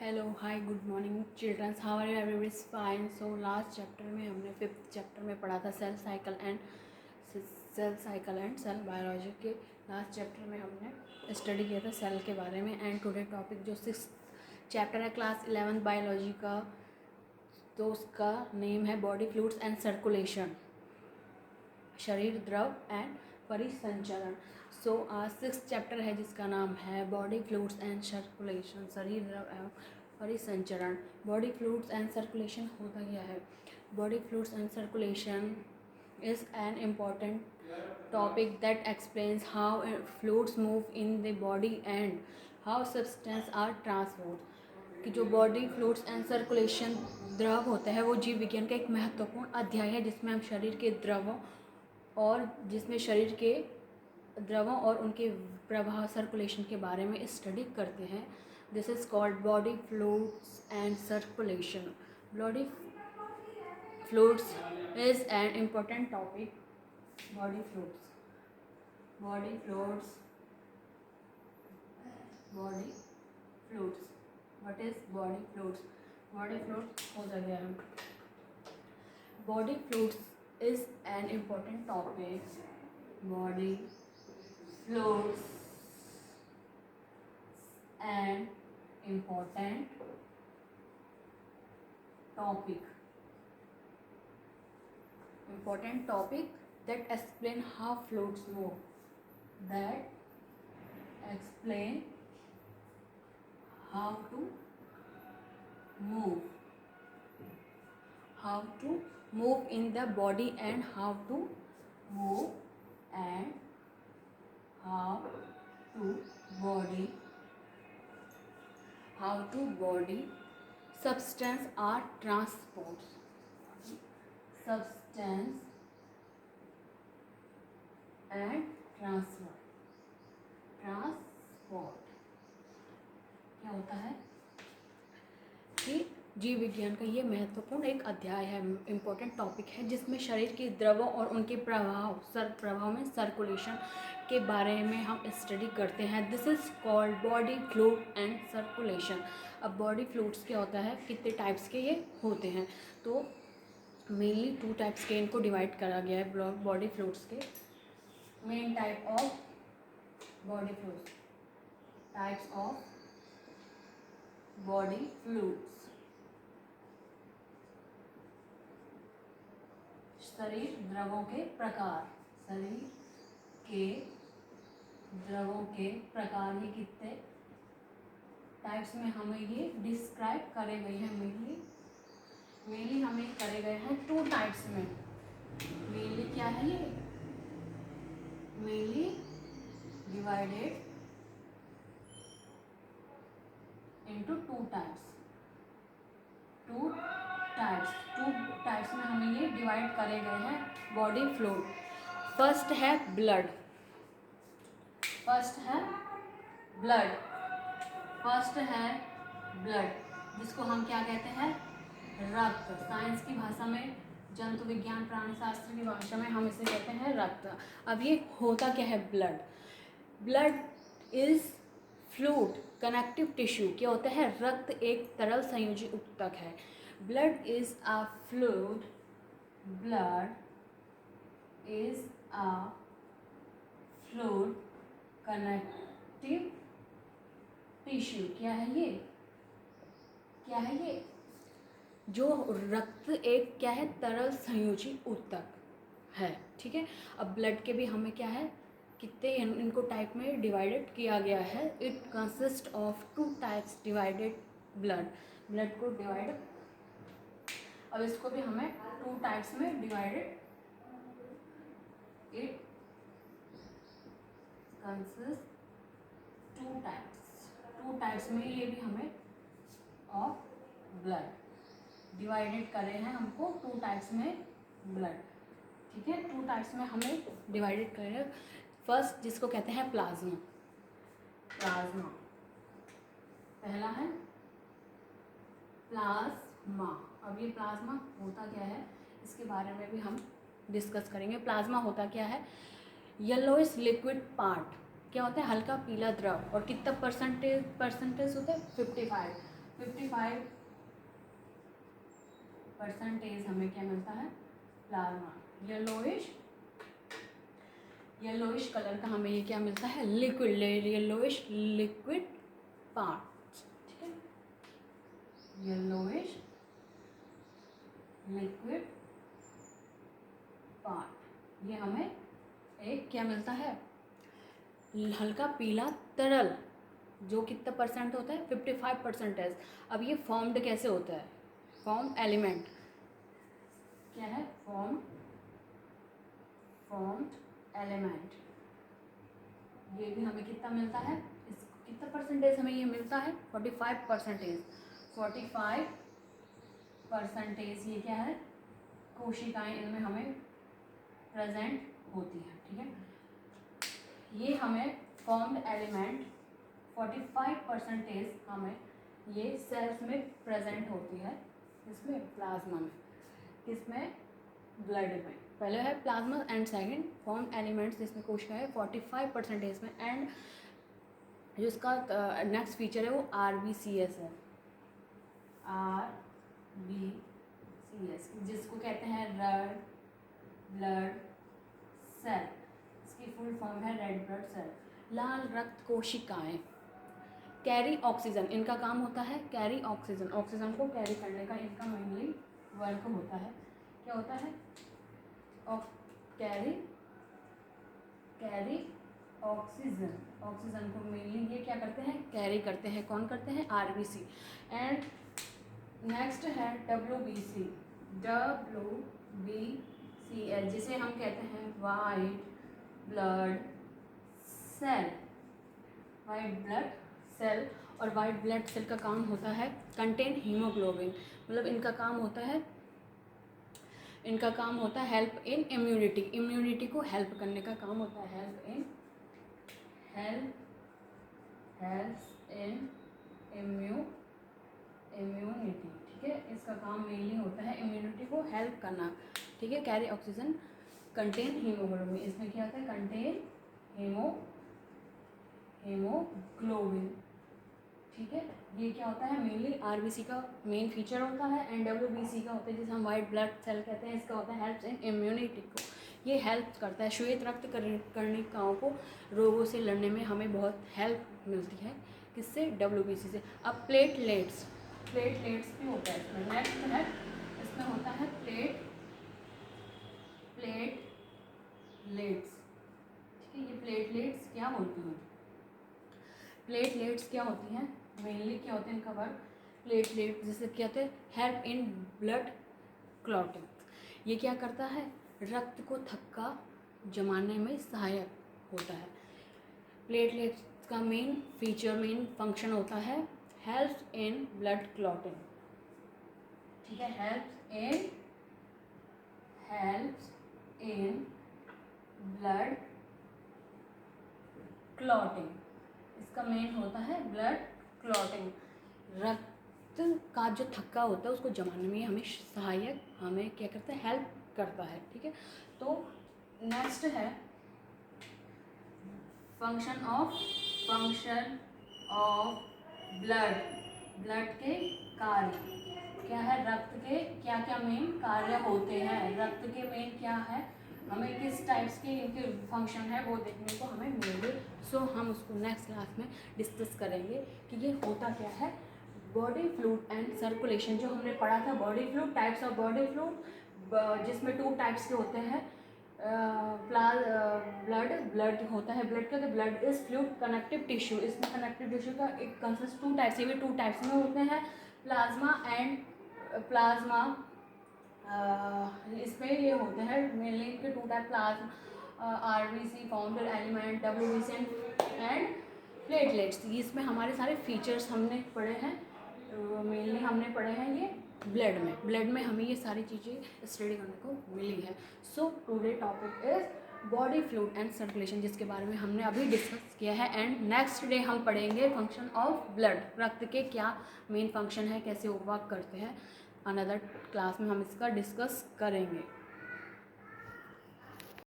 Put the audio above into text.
Hello hi good morning childrens, how are you? Everybody is fine. So last chapter में हमने 5th chapter में पढ़ा था cell cycle and cell biology के। Last chapter में हमने स्टडी किया था सेल के बारे में। एंड टुडे टॉपिक जो 6th चैप्टर है क्लास 11th बायोलॉजी का, तो उसका नेम है बॉडी फ्लूइड्स एंड सर्कुलेशन, शरीर द्रव एंड परिसंचरण। सो आज 6th चैप्टर है जिसका नाम है बॉडी फ्लूइड्स एंड सर्कुलेशन, शरीर द्रव एवं परिसंचरण। बॉडी फ्लूइड्स एंड सर्कुलेशन होता क्या है? Body fluids and circulation is an important topic that explains how fluids move in the body and how substances are transported। कि जो बॉडी फ्लूइड्स एंड सर्कुलेशन द्रव होता है वो जीव विज्ञान का एक महत्वपूर्ण अध्याय है जिसमें हम शरीर के द्रवों और उनके प्रवाह सर्कुलेशन के बारे में स्टडी करते हैं। This is called body fluids and circulation. Body fluids is an important topic. Body fluids what is body fluids हो जाएगा। body fluids is an important topic. body fluids an important topic that explain how fluids move, that explain how to move in the body and how to body substance are transports substance and transport क्या होता है कि जीव विज्ञान का ये महत्वपूर्ण एक अध्याय है, इम्पोर्टेंट टॉपिक है जिसमें शरीर के द्रवों और उनके प्रभाव में सर्कुलेशन के बारे में हम स्टडी करते हैं। This is called body fluid and circulation. अब बॉडी फ्लूइड्स क्या होता है, कितने टाइप्स के ये होते हैं? तो मेनली 2 टाइप्स के इनको डिवाइड करा गया है बॉडी फ्लूइड्स के। Main type of body fluids, types of body fluids, शरीर द्रवों के प्रकार, ये कितने टाइप्स में हमें ये डिस्क्राइब करे गए हैं। मेनली हमें करे गए हैं 2 टाइप्स में। मेनली क्या है ये? Mainly divided into 2 types. 2 types में हमें ये डिवाइड करे गए हैं बॉडी फ्लूइड। फर्स्ट है ब्लड, जिसको हम क्या कहते हैं? रक्त। साइंस की भाषा में, जंतु विज्ञान प्राणी शास्त्र की भाषा में हम इसे कहते हैं रक्त। अब ये होता क्या है? Blood is fluid connective tissue. क्या होता है? रक्त एक तरल संयोजी ऊतक है। Blood is a fluid connective tissue. क्या है ये? जो रक्त एक क्या है? तरल संयोजी ऊतक है। ठीक है। अब ब्लड के भी हमें क्या है, कितने इनको टाइप में डिवाइडेड किया गया है। It consist of 2 types divided blood को डिवाइड। अब इसको भी हमें 2 टाइप्स में डिवाइडेड, इट कंसिस्ट 2 टाइप्स में ये भी हमें ऑफ ब्लड डिवाइडेड करे हैं हमको 2 टाइप्स में ब्लड। ठीक है, 2 टाइप्स में हमें डिवाइडेड करे हैं। फर्स्ट जिसको कहते हैं प्लाज्मा। पहला है प्लाज्मा। अब ये प्लाज्मा होता क्या है इसके बारे में भी हम डिस्कस करेंगे। प्लाज्मा होता क्या है? Yellowish liquid part. क्या होता है? हल्का पीला द्रव। और कितना परसेंटेज होता है? 55। 55% हमें क्या मिलता है, प्लाज्मा। येलोइश कलर का हमें ये क्या मिलता है, लिक्विड, येलोइश लिक्विड पार्ट, ठीक है, येलोइश लिक्विड पार्ट। ये हमें एक क्या मिलता है, हल्का पीला तरल, जो कितना परसेंट होता है, 55%। अब ये फॉर्म्ड कैसे होता है, फॉर्म एलिमेंट क्या है, फॉर्म्ड एलिमेंट। ये भी हमें कितना मिलता है, इस कितना परसेंटेज हमें ये मिलता है, 45%। 45% ये क्या है, कोशिकाएं इनमें हमें प्रेजेंट होती हैं, ठीक है। ये हमें फॉर्म्ड एलिमेंट 45% हमें ये सेल्स में प्रेजेंट होती है, इसमें प्लाज्मा में, किसमें, ब्लड में। पहले है plasma and second form elements, जिसमें कोशिका है 45% में। एंड जो इसका नेक्स्ट फीचर है वो RBCS है, RBCS, जिसको कहते हैं रेड ब्लड सेल। इसकी फुल फॉर्म है रेड ब्लड सेल। लाल रक्त कोशिकाएं कैरी ऑक्सीजन, इनका काम होता है कैरी ऑक्सीजन, ऑक्सीजन को कैरी करने का इनका मेनली वर्क होता है। क्या होता है, कैरी ऑक्सीजन, ऑक्सीजन को मेनली ये क्या करते हैं, कैरी करते हैं। कौन करते हैं, RBC। एंड नेक्स्ट है WBCL, जिसे हम कहते हैं white blood cell. White blood cell, और वाइट ब्लड सेल का काम होता है कंटेन हीमोग्लोबिन, मतलब इनका काम होता है हेल्प इन इम्यूनिटी, इम्यूनिटी को हेल्प करने का काम होता है, हेल्प इन इम्यूनिटी, ठीक है। इसका काम मेनली होता है इम्यूनिटी को हेल्प करना, ठीक है। कैरी ऑक्सीजन कंटेन हीमोग्लोबिन, इसमें क्या होता है, कंटेन हीमोग्लोबिन, ठीक है। ये क्या होता है, मेनली RBC का मेन फीचर होता है। एंड WBC का होता है जिसे हम वाइट ब्लड सेल कहते हैं, इसका होता है हेल्प इन इम्यूनिटी को, ये हेल्प करता है श्वेत रक्त कर्णिकाओं को रोगों से लड़ने में हमें बहुत हेल्प मिलती है, किससे, WBC से। अब प्लेटलेट्स भी होता है इसमें। नेक्स्ट है, इसमें होता है प्लेटलेट्स, ठीक है। ये प्लेटलेट्स क्या होती हैं, प्लेटलेट्स क्या होती हैं, मेनली क्या होते हैं इनका वर्क, प्लेटलेट जैसे क्या होते हैं, हेल्प इन ब्लड क्लॉटिंग। ये क्या करता है, रक्त को थक्का जमाने में सहायक होता है। प्लेटलेट्स का मेन फंक्शन होता है हेल्प इन ब्लड क्लॉटिंग, ठीक है, हेल्प इन ब्लड क्लॉटिंग। इसका मेन होता है ब्लड क्लॉटिंग, रक्त का जो थक्का होता है उसको जमाने में हमें सहायक, हमें क्या करता है, हेल्प करता है, ठीक है। तो नेक्स्ट है फंक्शन ऑफ ब्लड के कार्य क्या है, रक्त के क्या क्या मेन कार्य होते हैं, रक्त के मेन क्या है, हमें किस टाइप्स के इनके फंक्शन है वो देखने को हमें मिलेंगे। सो हम उसको नेक्स्ट क्लास में डिस्कस करेंगे कि ये होता क्या है। बॉडी फ्लूइड एंड सर्कुलेशन, जो हमने पढ़ा था, body fluid, types of body fluid, जिसमें 2 टाइप्स के होते हैं। ब्लड होता है, ब्लड का blood is fluid connective tissue, इसमें कनेक्टिव टिश्यू का एक कंसिस्ट 2 टाइप्स, ये भी 2 टाइप्स में होते हैं, प्लाज्मा, इसमें ये होते हैं मेनली इनके 2 type, plasma, RBC formed element, WBC and platelets. इसमें हमारे सारे फीचर्स हमने पढ़े हैं, मेनली हमने पढ़े हैं ये ब्लड में हमें ये सारी चीज़ें स्टडी करने को मिली है। So today topic is body fluid and circulation, जिसके बारे में हमने अभी डिस्कस किया है। एंड नेक्स्ट डे हम पढ़ेंगे फंक्शन ऑफ ब्लड, रक्त के क्या मेन फंक्शन है, कैसे वो वर्क करते हैं। अनदर क्लास में हम इसका डिस्कस करेंगे।